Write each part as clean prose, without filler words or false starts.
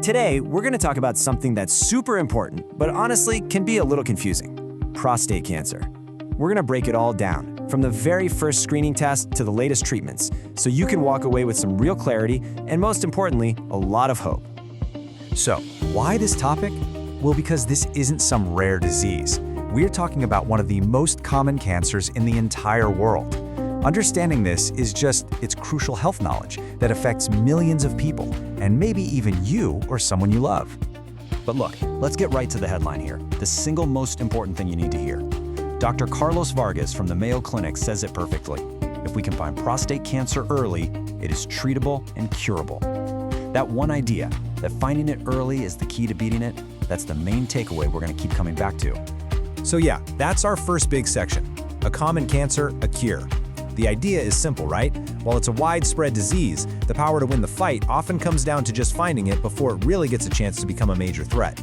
Today, we're going to talk about something that's super important, but honestly can be a little confusing: prostate cancer. We're going to break it all down, from the very first screening test to the latest treatments, so you can walk away with some real clarity and, most importantly, a lot of hope. So, why this topic? Well, because this isn't some rare disease. We're talking about one of the most common cancers in the entire world. Understanding this is it's crucial health knowledge that affects millions of people, and maybe even you or someone you love. But look, let's get right to the headline here, the single most important thing you need to hear. Dr. Carlos Vargas from the Mayo Clinic says it perfectly. If we can find prostate cancer early, it is treatable and curable. That one idea, that finding it early is the key to beating it, that's the main takeaway we're going to keep coming back to. So yeah, that's our first big section. A common cancer, a cure. The idea is simple, right? While it's a widespread disease, the power to win the fight often comes down to just finding it before it really gets a chance to become a major threat.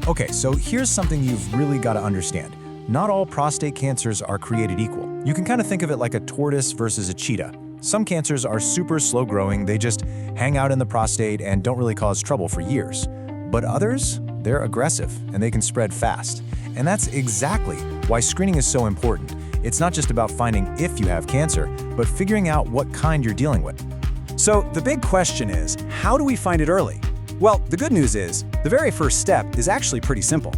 Okay, so here's something you've really got to understand. Not all prostate cancers are created equal. You can kind of think of it like a tortoise versus a cheetah. Some cancers are super slow growing, they just hang out in the prostate and don't really cause trouble for years. But others, they're aggressive and they can spread fast. And that's exactly why screening is so important. It's not just about finding if you have cancer, but figuring out what kind you're dealing with. So the big question is, how do we find it early? Well, the good news is, the very first step is actually pretty simple.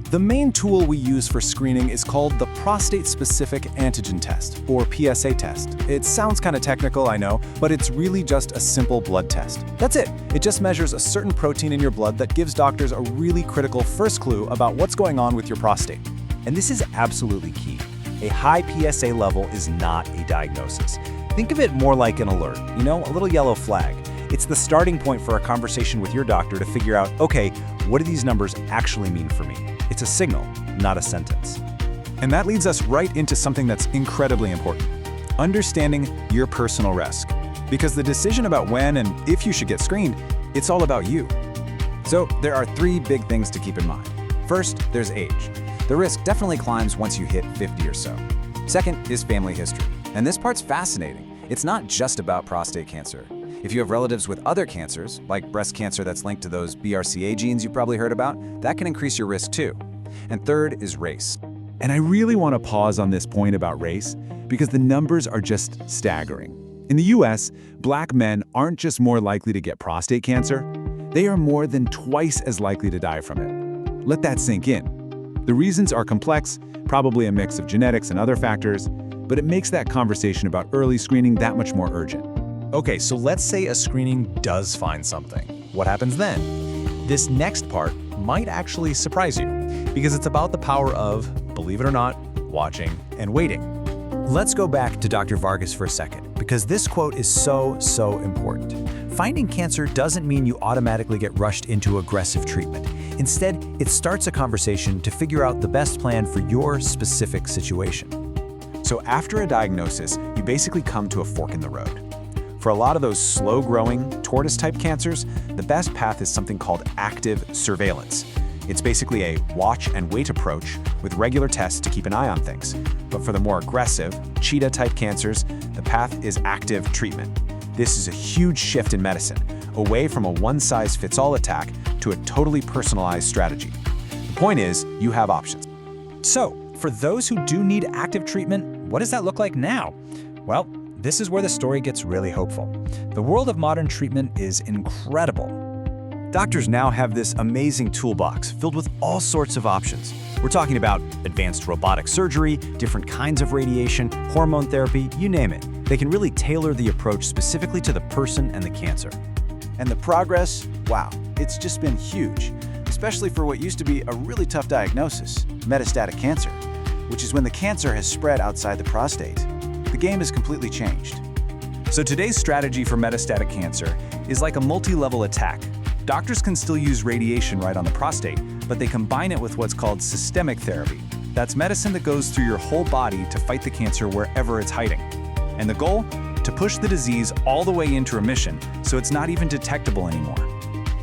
The main tool we use for screening is called the prostate-specific antigen test, or PSA test. It sounds kind of technical, I know, but it's really just a simple blood test. That's it. It just measures a certain protein in your blood that gives doctors a really critical first clue about what's going on with your prostate. And this is absolutely key. A high PSA level is not a diagnosis. Think of it more like an alert, a little yellow flag. It's the starting point for a conversation with your doctor to figure out, okay, what do these numbers actually mean for me? It's a signal, not a sentence. And that leads us right into something that's incredibly important: understanding your personal risk. Because the decision about when and if you should get screened, it's all about you. So there are three big things to keep in mind. First, there's age. The risk definitely climbs once you hit 50 or so. Second is family history. And this part's fascinating. It's not just about prostate cancer. If you have relatives with other cancers, like breast cancer that's linked to those BRCA genes you've probably heard about, that can increase your risk too. And third is race. And I really want to pause on this point about race, because the numbers are just staggering. In the US, Black men aren't just more likely to get prostate cancer, they are more than twice as likely to die from it. Let that sink in. The reasons are complex, probably a mix of genetics and other factors, but it makes that conversation about early screening that much more urgent. Okay, so let's say a screening does find something. What happens then? This next part might actually surprise you, because it's about the power of, believe it or not, watching and waiting. Let's go back to Dr. Vargas for a second, because this quote is so important. Finding cancer doesn't mean you automatically get rushed into aggressive treatment. Instead, it starts a conversation to figure out the best plan for your specific situation. So after a diagnosis, you basically come to a fork in the road. For a lot of those slow-growing, tortoise-type cancers, the best path is something called active surveillance. It's basically a watch-and-wait approach with regular tests to keep an eye on things. But for the more aggressive, cheetah-type cancers, the path is active treatment. This is a huge shift in medicine, away from a one-size-fits-all attack to a totally personalized strategy. The point is, you have options. So, for those who do need active treatment, what does that look like now? Well, this is where the story gets really hopeful. The world of modern treatment is incredible. Doctors now have this amazing toolbox filled with all sorts of options. We're talking about advanced robotic surgery, different kinds of radiation, hormone therapy, you name it. They can really tailor the approach specifically to the person and the cancer. And the progress, wow, it's just been huge, especially for what used to be a really tough diagnosis, metastatic cancer, which is when the cancer has spread outside the prostate. The game has completely changed. So today's strategy for metastatic cancer is like a multi-level attack. Doctors can still use radiation right on the prostate, but they combine it with what's called systemic therapy. That's medicine that goes through your whole body to fight the cancer wherever it's hiding. And the goal? To push the disease all the way into remission so it's not even detectable anymore.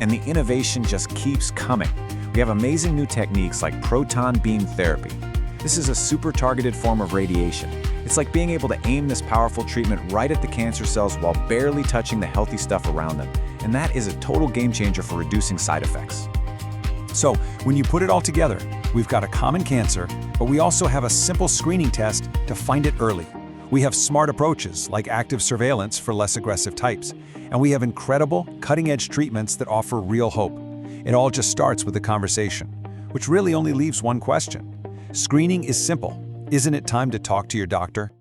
And the innovation just keeps coming. We have amazing new techniques like proton beam therapy. This is a super targeted form of radiation. It's like being able to aim this powerful treatment right at the cancer cells while barely touching the healthy stuff around them. and that is a total game changer for reducing side effects. So, when you put it all together, we've got a common cancer, but we also have a simple screening test to find it early. We have smart approaches like active surveillance for less aggressive types, and we have incredible, cutting-edge treatments that offer real hope. It all just starts with a conversation, which really only leaves one question. Screening is simple. Isn't it time to talk to your doctor?